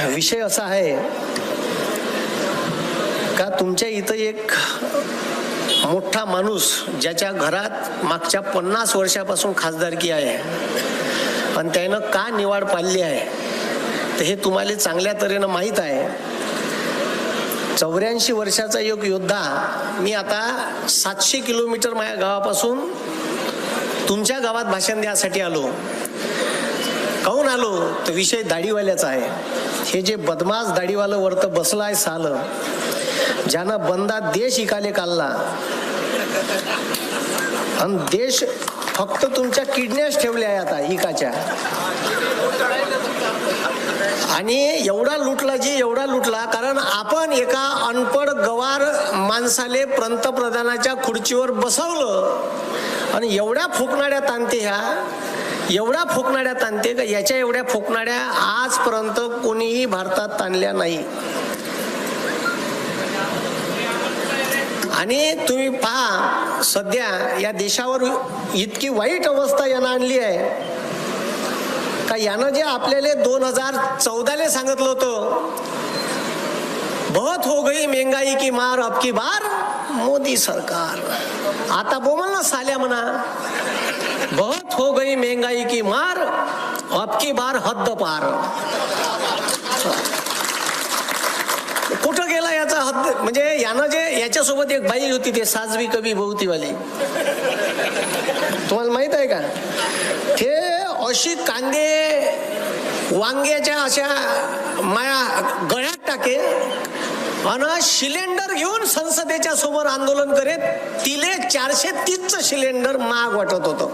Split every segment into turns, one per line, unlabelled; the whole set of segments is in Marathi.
विषय असा आहे का तुमच्या इथं एक मोठा माणूस ज्याच्या घरात मागच्या 50 वर्षापासून खासदारकी आहे आणि त्यानं का निवाड पाडली आहे तर हे तुम्हाला चांगल्या तऱ्हेनं माहीत आहे. 84 वर्षाचा एक योद्धा. मी आता 700 किलोमीटर माझ्या गावापासून तुमच्या गावात भाषण द्यासाठी आलो. काहून आलो तर विषय दाढीवाल्याचा आहे. हे जे बदमाश दाढीवालं वरत बसलाय साल, ज्यानं बंदा देश इकाले काढला आणि देश फक्त तुमच्या किडन्याच ठेवल्या आहे आता इकाच्या. आणि एवढा लुटला एवढा लुटला कारण आपण एका अनपड गवार माणसाले पंतप्रधानाच्या खुर्चीवर बसवलं आणि एवढ्या फुकणाऱ्या ताणते एवढ्या फुकणाऱ्या ताणते का याच्या एवढ्या फुकणाऱ्या आजपर्यंत कोणीही भारतात ताणल्या नाही. आणि तुम्ही पहा सध्या या देशावर इतकी वाईट अवस्था यानं आणली आहे का यानं जे आपल्याला 2014 सांगितलं होतं, बहुत हो गई महंगाई की मार अब की बार मोदी सरकार. आता बोल ना साल्या म्हणा, बहुत हो गई महंगाई की मार अब की बार हद्द पार. कुठं गेला याचा हद्द? म्हणजे यानं जे याच्यासोबत एक बाई होती ते साजवी कवी बहुतीवाली, तुम्हाला माहित आहे का? ते अशी कांदे वांग्याच्या अशा माया गळ्यात टाके आणि सिलेंडर घेऊन संसदेच्या समोर आंदोलन करेत. तिले 430चं सिलेंडर महाग वाटत होतं.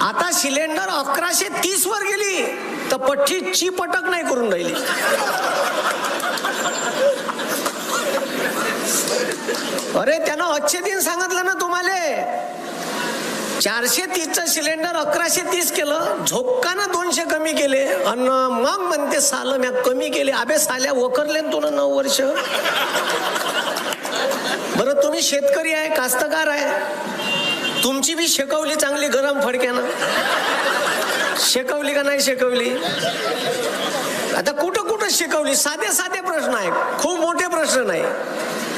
आता सिलेंडर 1130 वर गेली तर पठ्ठी चिपटक नाही करून राहिली. अरे त्यानं अच्छे दिन सांगितलं ना तुम्हाला, 430चं सिलेंडर 1130 केलं, झोक्कानं 200 कमी केले आणि मग म्हणते साल म्या कमी केले. अबे साल्या वकरले तुला 9 वर्ष. बरं तुम्ही शेतकरी आहे, कास्तकार आहे, तुमची बी शेकवली चांगली गरम फडक्यानं. शेकवली का नाही शेकवली? आता कुठं कुठं शिकवली? साधे साधे प्रश्न आहे, खूप मोठे प्रश्न नाही.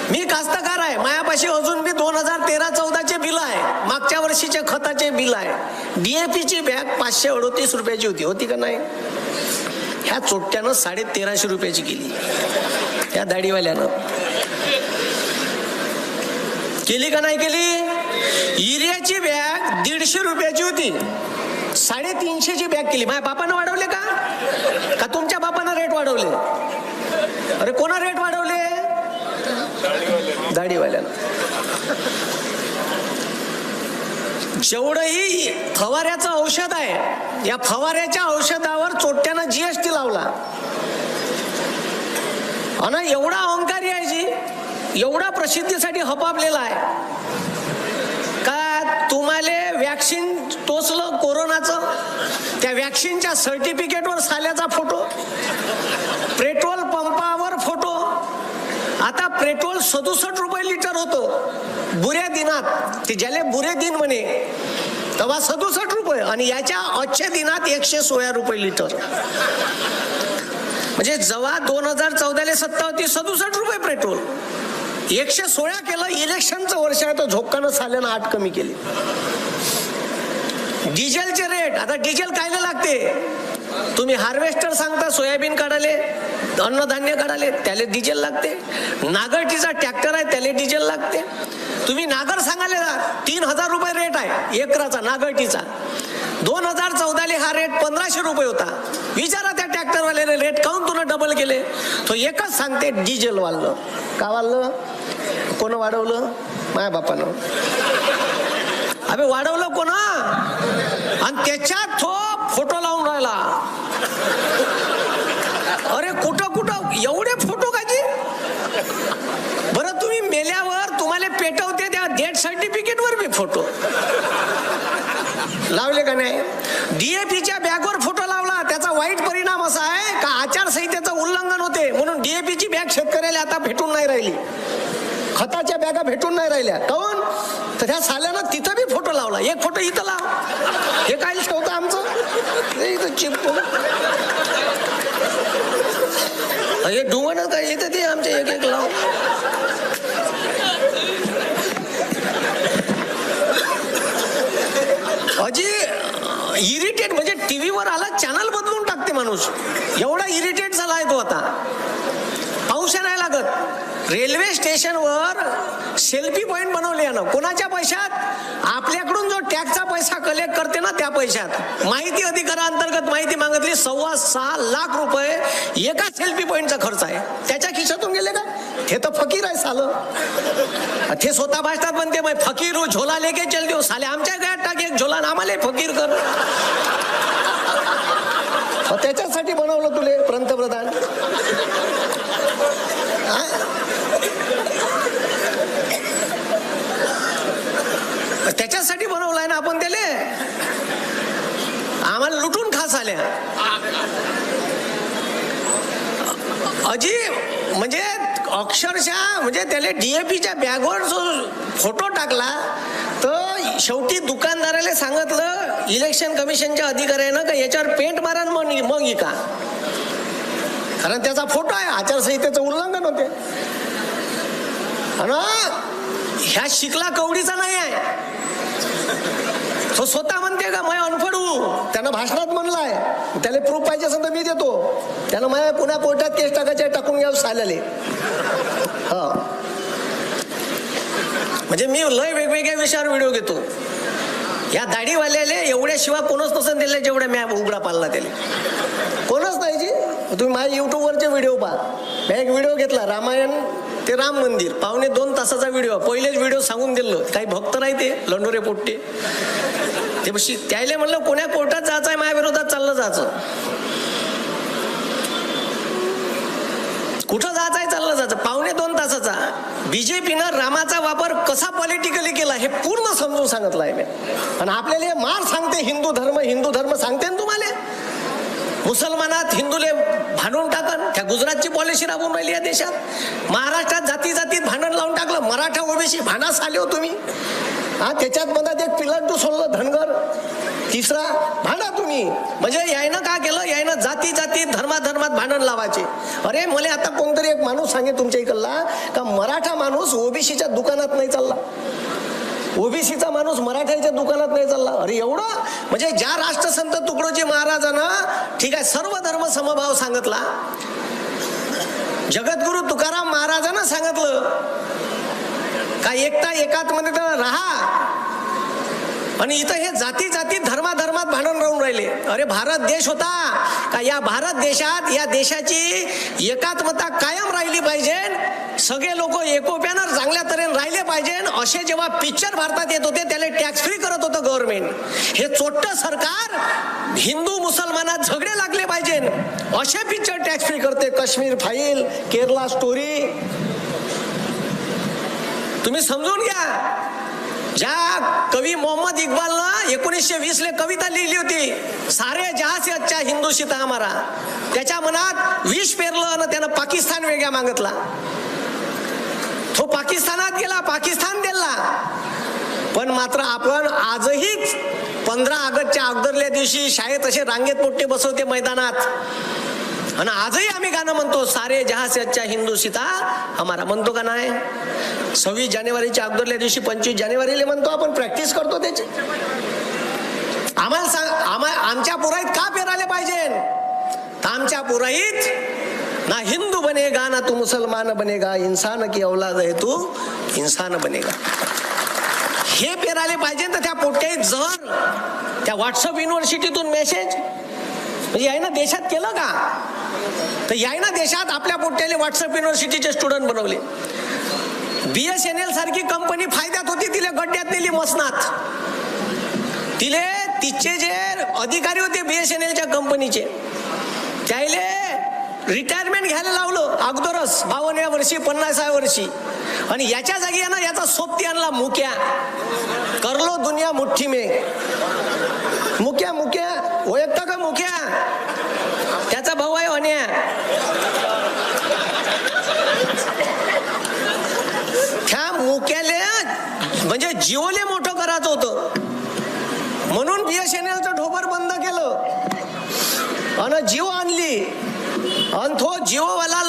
मी कास्तकार आहे, मायापाशी अजून बी 2013-14चे बिल आहे, मागच्या वर्षीच्या खताचे बिल आहे. DAPची बॅग 538 रुपयाची होती का नाही? ह्या चोट्ट्यानं 1350 रुपयाची केली. या दाढीवाल्यानं केली का नाही केली? युरियाची बॅग 150 रुपयाची होती, 350ची बॅग केली. माझ्या बापानं वाढवले का तुमच्या बापानं रेट वाढवले? अरे कोणा रेट वाढवले? दाढीवाल्यानं. जेवढंही फवाऱ्याचं औषध आहे, या फवाऱ्याच्या औषधावर चोट्ट्यानं GST लावला. आणि एवढा अहंकारी आहे जी, एवढा प्रसिद्धीसाठी हपापलेला आहे का तुम्हाला वॅक्सिन टोचलं कोरोनाचं, त्या वॅक्सिनच्या सर्टिफिकेटवर साल्याचा फोटो, पेट्रोल पंपावर फोटो. आता पेट्रोल 67 रुपये लिटर होतो बुऱ्या दिनात, ते ज्याले बुरे दिन म्हणे तेव्हा 67 रुपये, आणि याच्या अच्छे दिनात 116 रुपये लिटर. म्हणजे जेव्हा 2014 सत्ता होती 67 रुपये पेट्रोल, 116 केलं. इलेक्शनचं वर्ष आहे तर झोक्कानं साल्यानं 8 कमी केली. डिझेलचे रेट, आता डिझेल कायला लागते? तुम्ही हार्वेस्टर सांगता सोयाबीन काढाले, अन्नधान्य काढाले, त्याला डिझेल लागते. नागरटीचा ट्रॅक्टर आहे त्याला डिझेल लागते. तुम्ही नागर सांगाले 3000 रुपये रेट आहे एकराचा नागरटीचा. 2014 हा रेट 1500 रुपये होता. विचारा त्या ट्रॅक्टरवाल्याने रेट काऊन तुला डबल केले? तो एकच सांगते डिझेल वाढलं. का वाढलं? कोण वाढवलं? माझ्या बापानं. अबे वाढवलं कोण? आणि त्याच्यात तो फोटो लावून राहिला. अरे कुठं कुठं एवढे फोटो काजी? बरं तुम्ही मेल्यावर तुम्हाला पेटवते त्या डेथ सर्टिफिकेट वर बी फोटो लावले का नाही? DAPच्या बॅगवर फोटो लावला, त्याचा वाईट परिणाम असा आहे का आचारसंहितेचं उल्लंघन होते म्हणून DAPची बॅग शेतकऱ्याला आता भेटून नाही राहिली, खताच्या बॅगा भेटून नाही राहिल्या. काऊन? तर त्या साल्यानं तिथं बी फोटो लावला. एक फोटो इथं लाव, हे काय ठेवतं आमचं इथं चिपकून. हे डुंगण काय येतं ते आमच्या एक एक लाव. अजी इरिटेट म्हणजे टीव्हीवर आला चॅनल बदलून टाकते माणूस, एवढा इरिटेट झाला आहे तो आता. पाऊस नाही लागत. रेल्वे स्टेशनवर सेल्फी पॉइंट बनवले ना, कोणाच्या पैशात? आपल्याकडून जो टॅक्सचा पैसा कलेक्ट करते ना त्या पैशात. माहिती अधिकाराअंतर्गत माहिती मागितली, 6.25 लाख रुपये एका सेल्फी पॉइंटचा खर्च आहे. त्याच्या खिशातून गेले का? हे तर फकीर आहे सालं. ते स्वतः भाषतात म्हणते मैं फकीर हूं, झोला लेके चलते हो. साले आमच्या गळ्यात टाक एक झोला, आम्हाला फकीर कर. त्याच्यासाठी बनवलं तुले पंतप्रधान. त्याच्यासाठी बनवलाय ना आपण त्याले. आम्हाला लुटून खास आल्या. अजी म्हणजे अक्षरशः म्हणजे त्याला DAPच्या बॅगवर जो फोटो टाकला तर शेवटी दुकानदाराला सांगितलं इलेक्शन कमिशनच्या अधिकाऱ्यानं का याच्यावर पेंट मारा मग का, कारण त्याचा फोटो आहे, आचारसंहितेचं उल्लंघन होते. ह्या शिकला कवडीचा नाही आहे. तो स्वतः म्हणते का मैं अनफड हूं, त्यानं भाषणात म्हणलाय. त्याला प्रूफ पाहिजे असेल तर मी देतो. त्यानं माझ्या पुन्हा कोर्टात केस टाकायचे, टाकून घ्या साल्याले. हा म्हणजे मी लय वेगवेगळ्या विषयावर व्हिडिओ घेतो. या दाढीवाल्याले एवढ्या शिवाय कोणच नसेल दिले जेवढ्या मी उघडा पाळला त्याला. कोणच नाही जी. तुम्ही माझ्या युट्यूबवरचे व्हिडिओ पहा. मी एक व्हिडिओ घेतला रामायण ते राम मंदिर, 2.25 तासाचा व्हिडिओ. पहिलेच व्हिडिओ सांगून दिलं. काही भक्त नाही ते लंडोरे पोट्टे ते बशी त्याला म्हणलं कोण्या कोर्टात जायचं आहे, माझ्या विरोधात चाललं जायचं. कुठं जायचं आहे चाललं जायचं. 2.25 तासाचा. BJPनं रामाचा वापर कसा पॉलिटिकली केला हे पूर्ण समजून सांगितलं आहे मी. आणि आपल्याला मार सांगते हिंदू धर्म सांगते ना तुम्हाला. मुसलमानात हिंदूले भांडून टाकन. त्या गुजरातची पॉलिसी राबवून राहिली या देशात. महाराष्ट्रात जातीत भांडण लावून टाकलं. मराठा ओबीसी भांडास आले हो तुम्ही. त्याच्यात मधात एक पिलांटू सोडलं धनगर, तिसरा भांडा तुम्ही. म्हणजे यायनं का केलं, यायनं जातीत धर्मात भांडण लावायचे. अरे मला आता कोणतरी एक माणूस सांगे तुमच्या इकडला का मराठा माणूस ओबीसीच्या दुकानात नाही चालला, ओबीसीचा माणूस मराठ्याच्या दुकानात नाही चालला. अरे एवढं म्हणजे ज्या राष्ट्रसंत तुकडोजी महाराजांना ठीक आहे सर्व धर्म समभाव सांगितला, जगद्गुरु तुकाराम महाराजांना सांगितलं का एकता एकात मध्ये राहा. आणि इथं हे जातीत धर्मात भांडण राहून राहिले. अरे भारत देश होता का, या भारत देशात या देशाची एकात्मता कायम राहिली पाहिजे. सगळे लोक एकोप्यानं चांगल्या तऱ्हेने राहिले पाहिजे. असे जेव्हा पिक्चर भारतात येत होते त्याला टॅक्स फ्री करत होतं गव्हर्नमेंट. हे चोट्ट सरकार हिंदू मुसलमानात झगडे लागले पाहिजे असे पिक्चर टॅक्स फ्री करते. Kashmir file, Kerala story. तुम्ही समजून घ्या. ज्या कवी मोहम्मद इक्बालनं 1920 कविता लिहिली होती, सारे जहां से अच्छा हिंदू सीता हमारा. त्याच्या मनात विष पेरलं आणि त्यानं पाकिस्तान वेगळा मागितला. तो पाकिस्तानात गेला, पाकिस्तान दिला. पण मात्र आपण आजही 15 ऑगस्टच्या अगोदरल्या दिवशी शाळेत असे रांगेत मोठे बसवते मैदानात. आणि आजही आम्ही गाणं म्हणतो, सारे जहां से अच्छा हिंदू सीता हमारा. म्हणतो का नाही? 26 जानेवारीच्या अगोदरल्या दिवशी 25 जानेवारीला म्हणतो आपण, प्रॅक्टिस करतो त्याची. आम्हाला सांग, आमच्या पुराईत का पेरायला पाहिजे? आमच्या पुराईत ना हिंदू बनेगा ना तू मुसलमान बनेगा, इंसान की औलाद है तू इंसान बनेगा. हे पेरायला पाहिजे. तर त्या पोट्यात जर त्या व्हॉट्सअप युनिव्हर्सिटीतून मेसेज म्हणजे यायनं देशात केलं का, तर यायनं देशात आपल्या पोट्याले व्हॉट्सअप युनिव्हर्सिटीचे स्टुडंट बनवले. BSNL सारखी कंपनी फायद्यात होती, तिला गड्ड्यात नेली मसनात. तिचे जे अधिकारी होते BSNLच्या कंपनीचे, त्याले रिटायरमेंट घ्यायला लावलं अगोदरच 52व्या वर्षी 50व्या वर्षी. आणि याच्या जागी आहे ना याचा सोबती आणला मुक्या. करलो दुनिया मुठ्ठी में. मुक्या ओळखता का मुक्या? त्याचा भाऊ आहे अन्या. त्या मुक्याले म्हणजे जिओले मोठं करायचं होतं म्हणून BSNLचं ढोबर बंद केलं आणि जिओ आणली. आणि तो जिओवाला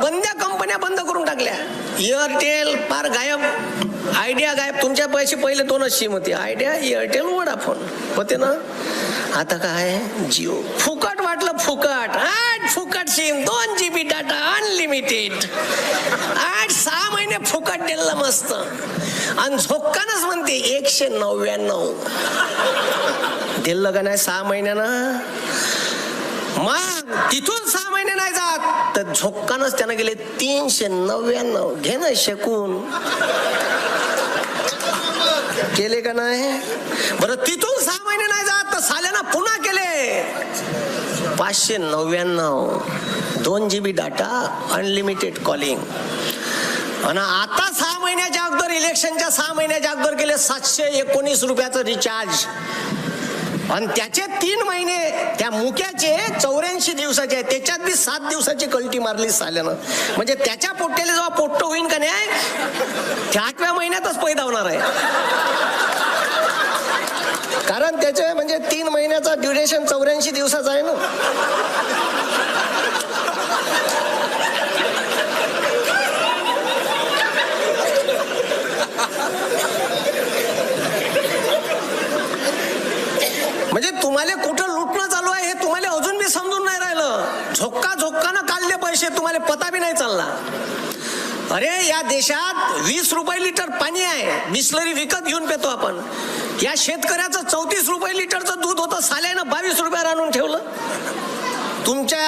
बंद्या कंपन्या बंद करून टाकल्या. एअरटेल पार गायब, आयडिया गायब. तुमच्या पैसे पहिले 2च सिम होती, आयडिया, एअरटेल, वोडाफोन होते ना. आता काय जिओ. फुकट वाटलं फुकट. 8 फुकट सिम, 2 GB डाटा अनलिमिटेड. 6 महिने फुकट दिलं मस्त. आणि झोक्कानच म्हणते 199 दिलं का नाही 6 महिन्यानं. मग तिथून 6 महिने नाही जात तर झोक्कानच त्यानं गेले 399. घे ना शकून. केले का नाही. बरं तिथून 6 महिने नाही जात तर साल्यानं पुन्हा केले 599. 2 GB डाटा अनलिमिटेड कॉलिंग. आणि आता 6 महिन्याच्या अगोदर, इलेक्शनच्या 6 महिन्याच्या अगोदर केले 719 रुपयाचं रिचार्ज. आणि त्याचे 3 महिने त्या मुक्याचे 84 दिवसाचे आहेत. त्याच्यात बी 7 दिवसाची कल्टी मारली साल्यानं. म्हणजे त्याच्या पोट्याला जेव्हा पोट्ट होईन का नाही, त्या 8व्या महिन्यातच पैदा होणार आहे. कारण त्याचे म्हणजे 3 महिन्याचा ड्युरेशन 84 दिवसाचा आहे ना. म्हणजे तुम्हाला कुठं लुटणं चालू आहे हे तुम्हाला अजून बी समजून नाही राहिलं. झोक्कानं काढले पैसे, तुम्हाला पता बी नाही चालला. अरे या देशात 20 रुपये लिटर पाणी आहे, बिस्लरी विकत घेऊन पितो आपण. या शेतकऱ्याचं 34 रुपये लिटरचं दूध होतं, साल्यानं 22 रुपयावर आणून ठेवलं. तुमच्या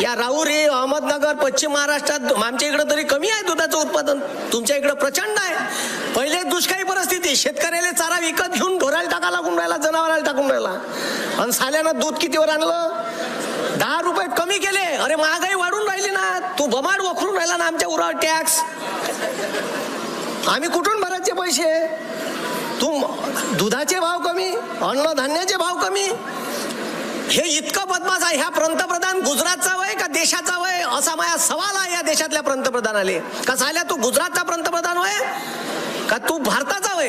या राहुरी, अहमदनगर, पश्चिम महाराष्ट्रात, आमच्या इकडं तरी कमी आहे दुधाचं उत्पादन, तुमच्या इकडं प्रचंड आहे. पहिले दुष्काळी परिस्थिती, शेतकऱ्याला चारा विकत घेऊन ढोराला टाका लागून राहिला, जनावराला टाकून राहिला. आणि साल्यानं दूध कितीवर आणलं? 10 रुपये कमी केले. अरे महागाई वाढून राहिली ना, तू बमाड वखरून राहिला ना आमच्या उरावर टॅक्स. आम्ही कुठून भरायचे पैसे? तू दुधाचे भाव कमी, अन्नधान्याचे भाव कमी. हे इतकं बदमाश आहे. ह्या पंतप्रधान गुजरातचा वय का देशाचा वय असा माझा सवाल आहे या देशातल्या पंतप्रधानाले. का साल्या तू गुजरातचा पंतप्रधान वय का तू भारताचा वय?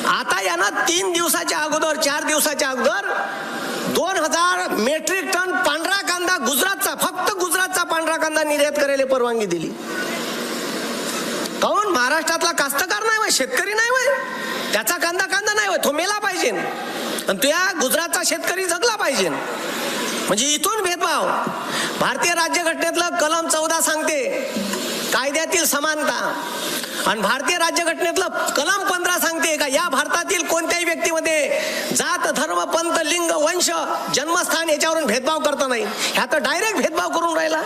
आता यानं 3 दिवसाच्या अगोदर, 4 दिवसाच्या अगोदर 2000 मेट्रिक टन पांढरा कांदा गुजरातचा, फक्त गुजरातचा पांढरा कांदा निर्यात करायला परवानगी दिली. काऊन? महाराष्ट्रातला कास्तकार नाही वय, शेतकरी नाही वय, त्याचा कांदा नाही वय, तो मेला पाहिजे. आणि तुया गुजरातचा शेतकरी जगला पाहिजे. म्हणजे इथून भेदभाव. भारतीय राज्यघटनेतलं कलम 14 सांगते कायद्यातील समानता. आणि भारतीय राज्यघटनेतलं कलम 15 सांगते का या भारतातील कोणत्याही व्यक्तीमध्ये जात, धर्म, पंथ, लिंग, वंश, जन्मस्थान याच्यावरून भेदभाव करता नाही. ह्या तर डायरेक्ट भेदभाव करून राहिला.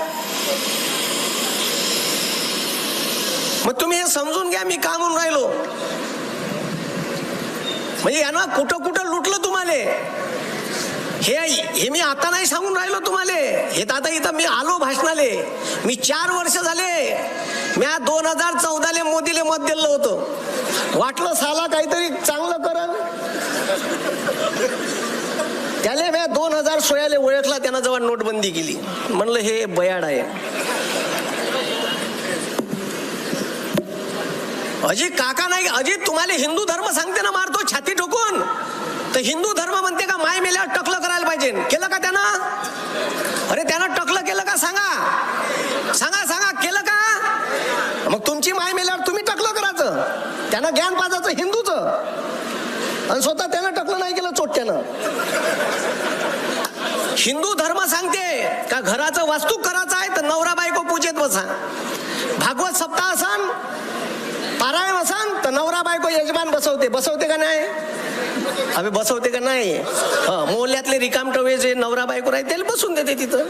मग तुम्ही हे समजून घ्या मी का म्हणून राहिलो. म्हणजे यानं कुठं कुठं लुटलं तुम्हाला. हे मी आता नाही सांगून राहिलो तुम्हाला. हे आता इथं मी आलो भाषणाले. मी 4 वर्ष झाले. मी 2014 मोदीले मत दिलं होतं. वाटलं साला काहीतरी चांगलं करल. त्याला मी 2016 ओळखला. त्यानं जेव्हा नोटबंदी केली म्हणलं हे बयाड आहे. अजित काका नाही, अजित तुम्हाला हिंदू धर्म सांगते ना मारतो छाती ठोकून. तर हिंदू धर्म म्हणते का माय मेल्यावर टकलं करायला पाहिजे. केलं का त्यानं? अरे त्यानं टकलं केलं का? सांगा केलं का? मग तुमची माय मेल्यावर तुम्ही टकलं करायचं. त्यानं ज्ञान पाजायचं हिंदूचं. आणि स्वतः त्यानं टकलं नाही केलं चोट्यानं. हिंदू धर्म सांगते का घराचं वास्तू करायचं आहे तर नवरा बायको पूजेत बसा. भागवत सप्ताह असन, पारायण असन तर नवरा बायको यजमान बसवते का नाही? अबे बसवते का नाही? मोहल्ल्यातले रिकामटवे जे नवरा बायको राहते त्याला बसून देते तिथं.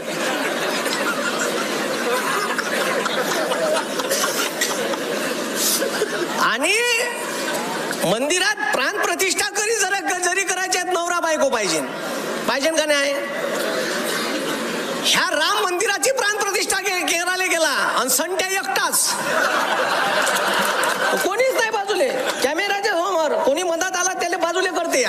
आणि मंदिरात प्राण प्रतिष्ठा जरी करायची नवरा बायको पाहिजे का नाही? ह्या राम मंदिराची प्राण प्रतिष्ठा करायला गेला आणि संट्या एकटाच. कोणीच नाही बाजूले. कॅमेराच्या समोर कोणी मदत आला त्याला बाजूले करते.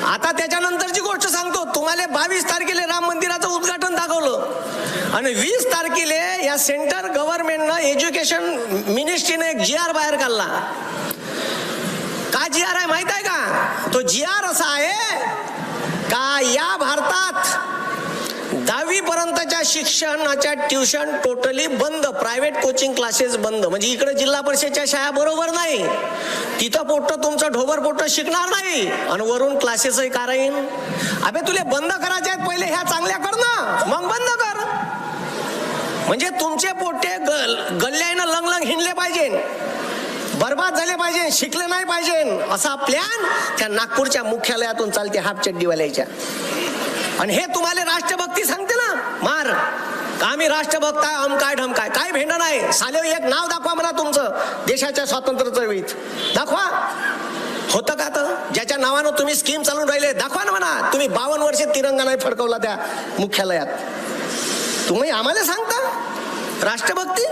आता त्याच्यानंतरची गोष्ट सांगतो तुम्हाला. 22 तारखेला राम मंदिराचं उद्घाटन दाखवलं आणि 20 तारखेला या सेंट्रल गव्हर्नमेंटनं एज्युकेशन मिनिस्ट्रीने एक GR बाहेर काढला. का GR आहे माहित आहे का? तो GR असा आहे या भारतात 10वी पर्यंतच्या शिक्षणाच्या ट्युशन टोटली बंद, प्रायव्हेट कोचिंग क्लासेस बंद. म्हणजे इकडे जिल्हा परिषदच्या शाळा बरोबर नाही, तिथं पोट्ट तुमचं ढोबर पोट्ट शिकणार नाही आणि वरून क्लासेसही कराईन. अबे तुले बंद करायचे आहेत, पहिले ह्या चांगल्या कर ना, मग बंद कर. म्हणजे तुमचे पोट्टे गल्ल्यानं लंग हिंडले पाहिजे, बर्बाद झाले पाहिजे, शिकले नाही पाहिजे, असा प्लॅन त्या नागपूरच्या मुख्यालयातून चालते हाफचड्डीवाल्याच्या. आणि हे तुम्हाला राष्ट्रभक्ती सांगते ना, मार का आम्ही राष्ट्रभक्त आहे, अमकाय ढमकाय, काय भेंड नाही. साले एक नाव दाखवा मला तुमचं देशाच्या स्वातंत्र्य चळवळीत, दाखवा. होतं का? तर ज्याच्या नावानं तुम्ही स्कीम चालून राहिले दाखवा ना म्हणा. तुम्ही 52 वर्षे तिरंगा नाही फडकवला त्या मुख्यालयात, तुम्ही आम्हाला सांगता राष्ट्रभक्ती.